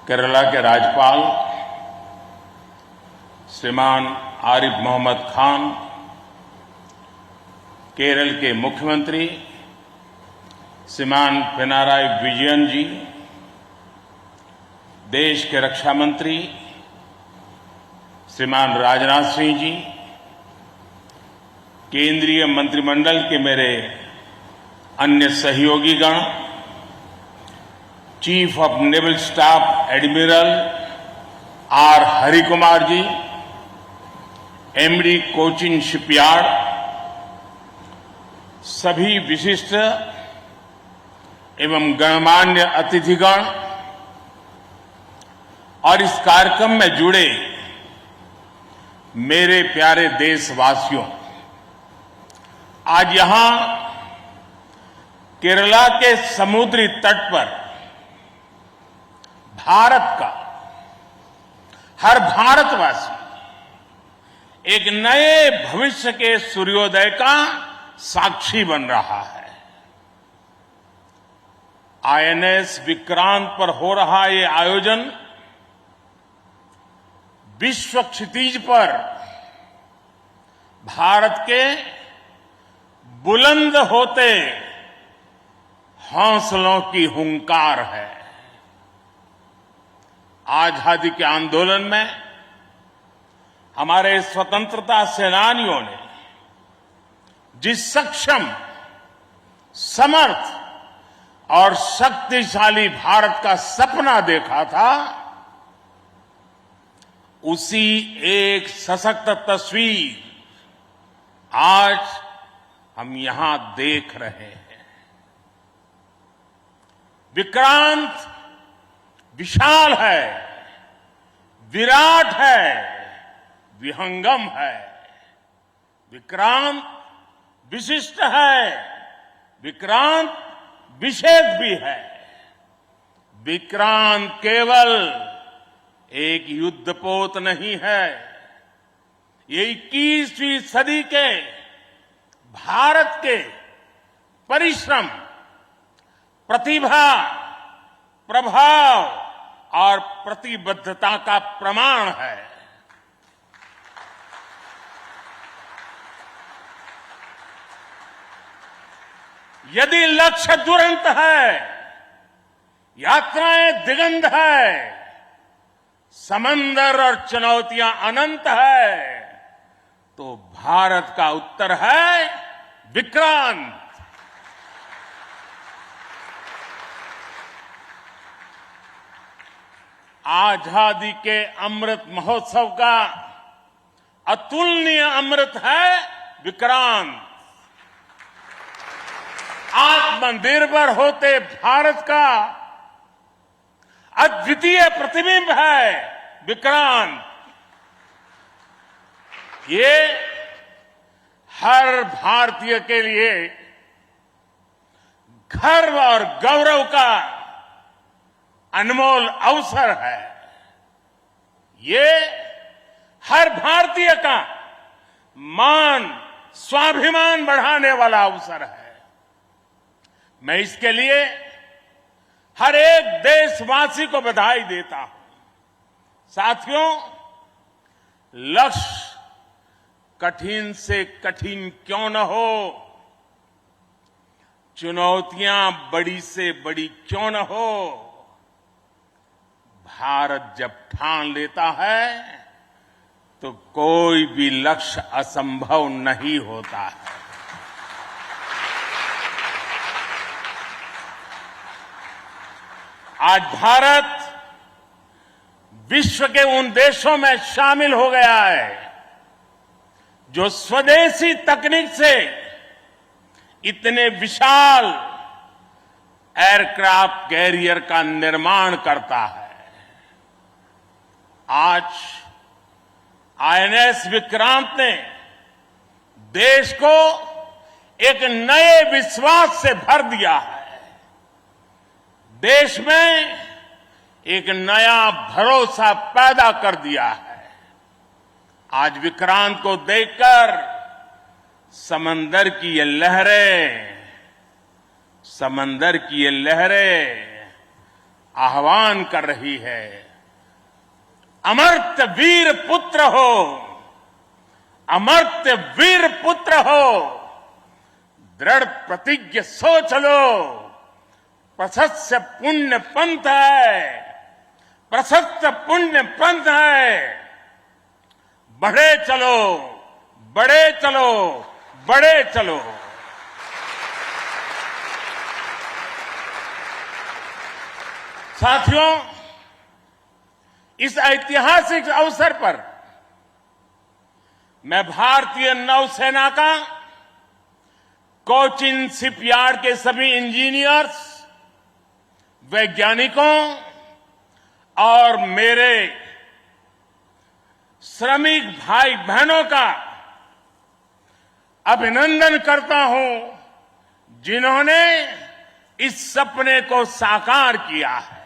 केरला के राज्यपाल श्रीमान आरिफ मोहम्मद खान, केरल के मुख्यमंत्री श्रीमान पिनाराई विजयन जी, देश के रक्षा मंत्री श्रीमान राजनाथ सिंह जी, केंद्रीय मंत्रिमंडल के मेरे अन्य सहयोगीगण, chief of naval staff admiral R Harikumar ji, MD Cochin shipyard, सभी विशिष्ट एवं गणमान्य अतिथिगण और इस कार्यक्रम में जुड़े मेरे प्यारे देशवासियों, आज यहां केरला के समुद्री तट पर भारत का हर भारतवासी एक नए भविष्य के सूर्योदय का साक्षी बन रहा है। आईएनएस विक्रांत पर हो रहा ये आयोजन विश्व क्षितिज पर भारत के बुलंद होते हौसलों की हुंकार है। आजादी के आंदोलन में हमारे स्वतंत्रता सेनानियों ने जिस सक्षम, समर्थ और शक्तिशाली भारत का सपना देखा था, उसी एक सशक्त तस्वीर आज हम यहां देख रहे हैं। विक्रांत विशाल है, विराट है, विहंगम है। विक्रांत विशिष्ट है, विक्रांत विशेष भी है। विक्रांत केवल एक युद्धपोत नहीं है, ये 21वीं सदी के भारत के परिश्रम, प्रतिभा, प्रभाव और प्रतिबद्धता का प्रमाण है। यदि लक्ष्य दुरंत है, यात्राएं दिगंत है, समंदर और चुनौतियां अनंत है, तो भारत का उत्तर है विक्रांत। आजादी के अमृत महोत्सव का अतुलनीय अमृत है विक्रांत। आत्मनिर्भर होते भारत का अद्वितीय प्रतिबिंब है विक्रांत। ये हर भारतीय के लिए गर्व और गौरव का अनमोल अवसर है। ये हर भारतीय का मान, स्वाभिमान बढ़ाने वाला अवसर है। मैं इसके लिए हर एक देशवासी को बधाई देता हूं। साथियों, लक्ष्य कठिन से कठिन क्यों न हो, चुनौतियां बड़ी से बड़ी क्यों न हो, भारत जब ठान लेता है तो कोई भी लक्ष्य असंभव नहीं होता है। आज भारत विश्व के उन देशों में शामिल हो गया है जो स्वदेशी तकनीक से इतने विशाल एयरक्राफ्ट कैरियर का निर्माण करता है। आज आईएनएस विक्रांत ने देश को एक नए विश्वास से भर दिया है। देश में एक नया भरोसा पैदा कर दिया है। आज विक्रांत को देखकर समंदर की ये लहरें, आह्वान कर रही है। अमर्त्य वीर पुत्र हो, अमर्त्य वीर पुत्र हो, दृढ़ प्रतिज्ञ सोच लो, प्रशस्त पुण्य पंथ है, प्रशस्त पुण्य पंथ है। बढ़े चलो, बढ़े चलो, बढ़े चलो। साथियों, इस ऐतिहासिक अवसर पर मैं भारतीय नौसेना का कोचिन शिपयार्ड के सभी इंजीनियर्स, वैज्ञानिकों और मेरे श्रमिक भाई बहनों का अभिनंदन करता हूं, जिन्होंने इस सपने को साकार किया है।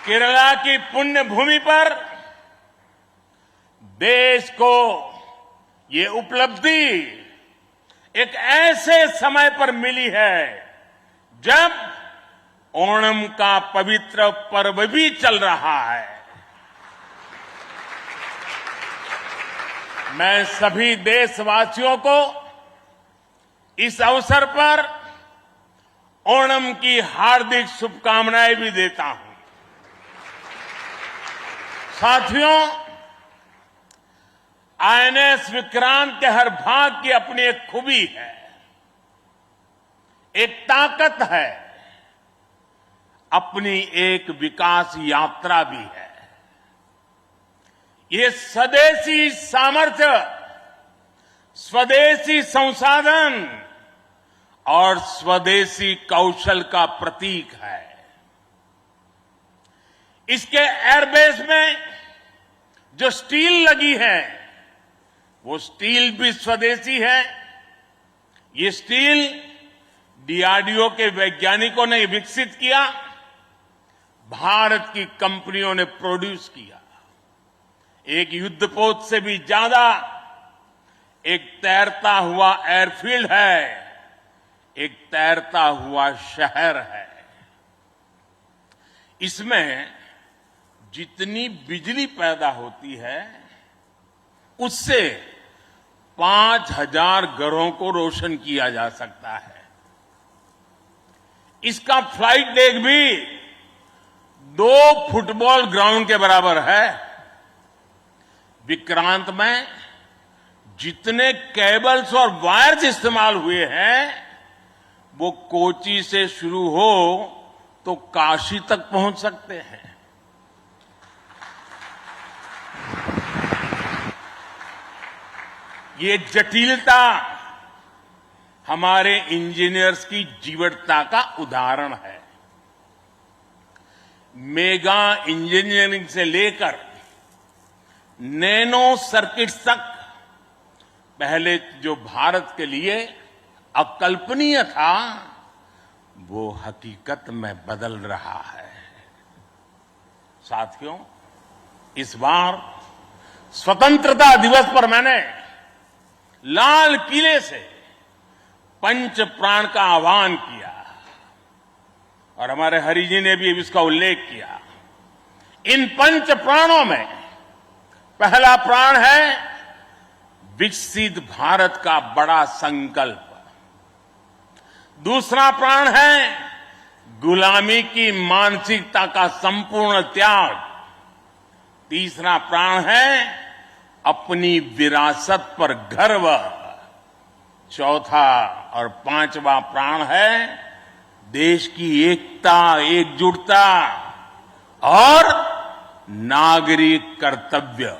केरला की पुण्य भूमि पर देश को ये उपलब्धि एक ऐसे समय पर मिली है जब ओणम का पवित्र पर्व भी चल रहा है। मैं सभी देशवासियों को इस अवसर पर ओणम की हार्दिक शुभकामनाएं भी देता हूं। साथियों, आईएनएस विक्रांत के हर भाग की अपनी एक खूबी है, एक ताकत है, अपनी एक विकास यात्रा भी है। ये स्वदेशी सामर्थ्य, स्वदेशी संसाधन और स्वदेशी कौशल का प्रतीक है। इसके एयरबेस में जो स्टील लगी है, वो स्टील भी स्वदेशी है। ये स्टील डीआरडीओ के वैज्ञानिकों ने विकसित किया, भारत की कंपनियों ने प्रोड्यूस किया। एक युद्धपोत से भी ज्यादा एक तैरता हुआ एयरफील्ड है, एक तैरता हुआ शहर है। इसमें जितनी बिजली पैदा होती है, उससे 5000 घरों को रोशन किया जा सकता है। इसका फ्लाइट डेक भी 2 फुटबॉल ग्राउंड के बराबर है। विक्रांत में जितने केबल्स और वायर्स इस्तेमाल हुए हैं, वो कोची से शुरू हो तो काशी तक पहुंच सकते हैं। ये जटिलता हमारे इंजीनियर्स की जीवटता का उदाहरण है। मेगा इंजीनियरिंग से लेकर नैनो सर्किट्स तक पहले जो भारत के लिए अकल्पनीय था, वो हकीकत में बदल रहा है। साथियों, इस बार स्वतंत्रता दिवस पर मैंने लाल किले से पंच प्राण का आह्वान किया और हमारे हरि जी ने भी इसका उल्लेख किया। इन पंच प्राणों में पहला प्राण है विकसित भारत का बड़ा संकल्प, दूसरा प्राण है गुलामी की मानसिकता का संपूर्ण त्याग, तीसरा प्राण है अपनी विरासत पर गर्व, चौथा और पांचवा प्राण है देश की एकता, एकजुटता और नागरिक कर्तव्य।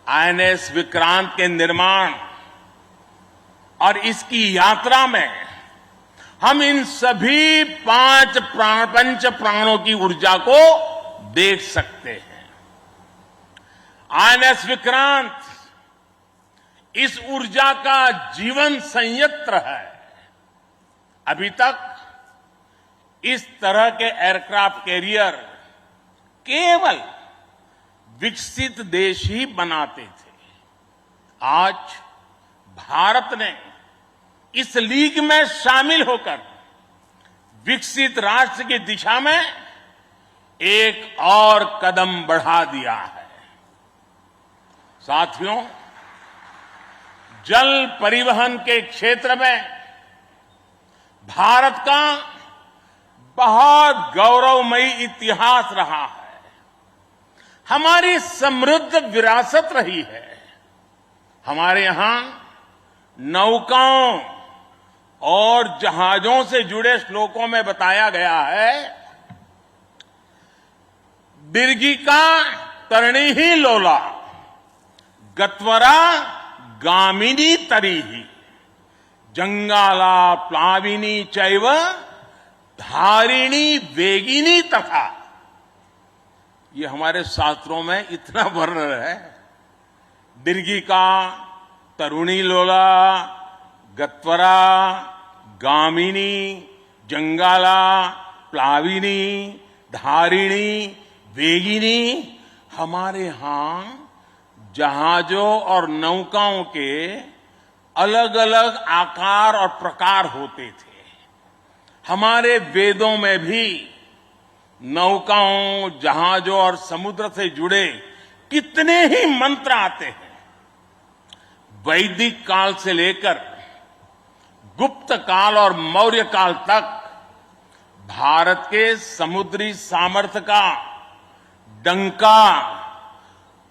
आईएनएस विक्रांत के निर्माण और इसकी यात्रा में हम इन सभी पंच प्राणों की ऊर्जा को देख सकते हैं। आईएनएस विक्रांत इस ऊर्जा का जीवन संयंत्र है। अभी तक इस तरह के एयरक्राफ्ट कैरियर केवल विकसित देश ही बनाते थे। आज भारत ने इस लीग में शामिल होकर विकसित राष्ट्र की दिशा में एक और कदम बढ़ा दिया है। साथियों, जल परिवहन के क्षेत्र में भारत का बहुत गौरवमयी इतिहास रहा है। हमारी समृद्ध विरासत रही है। हमारे यहां नौकाओं और जहाजों से जुड़े श्लोकों में बताया गया है, दीर्घिका तरणी ही लोला, गत्वरा गामिनी तरीहि, जंगाला प्लाविनी चैव धारिणी वेगिनी तथा। ये हमारे शास्त्रों में इतना वर्णन है। दीर्घिका, तरुणी लोला, गत्वरा, गामिनी, जंगाला, प्लाविनी, धारिणी, वेगिनी हमारे यहां जहाजों और नौकाओं के अलग अलग आकार और प्रकार होते थे। हमारे वेदों में भी नौकाओं, जहाजों और समुद्र से जुड़े कितने ही मंत्र आते हैं। वैदिक काल से लेकर गुप्त काल और मौर्य काल तक भारत के समुद्री सामर्थ्य का डंका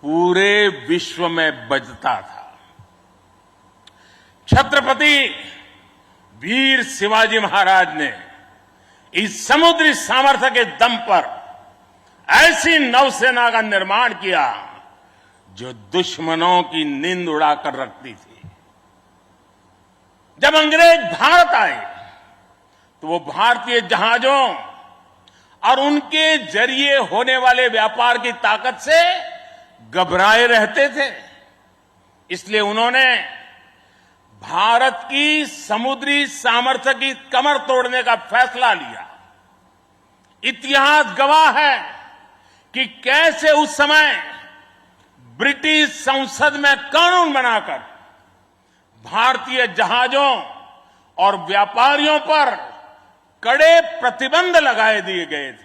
पूरे विश्व में बजता था। छत्रपति वीर शिवाजी महाराज ने इस समुद्री सामर्थ्य के दम पर ऐसी नौसेना का निर्माण किया जो दुश्मनों की नींद उड़ाकर रखती थी। जब अंग्रेज भारत आए तो वो भारतीय जहाजों और उनके जरिए होने वाले व्यापार की ताकत से घबराए रहते थे। इसलिए उन्होंने भारत की समुद्री सामर्थ्य की कमर तोड़ने का फैसला लिया। इतिहास गवाह है कि कैसे उस समय ब्रिटिश संसद में कानून बनाकर भारतीय जहाजों और व्यापारियों पर कड़े प्रतिबंध लगाए दिए गए थे।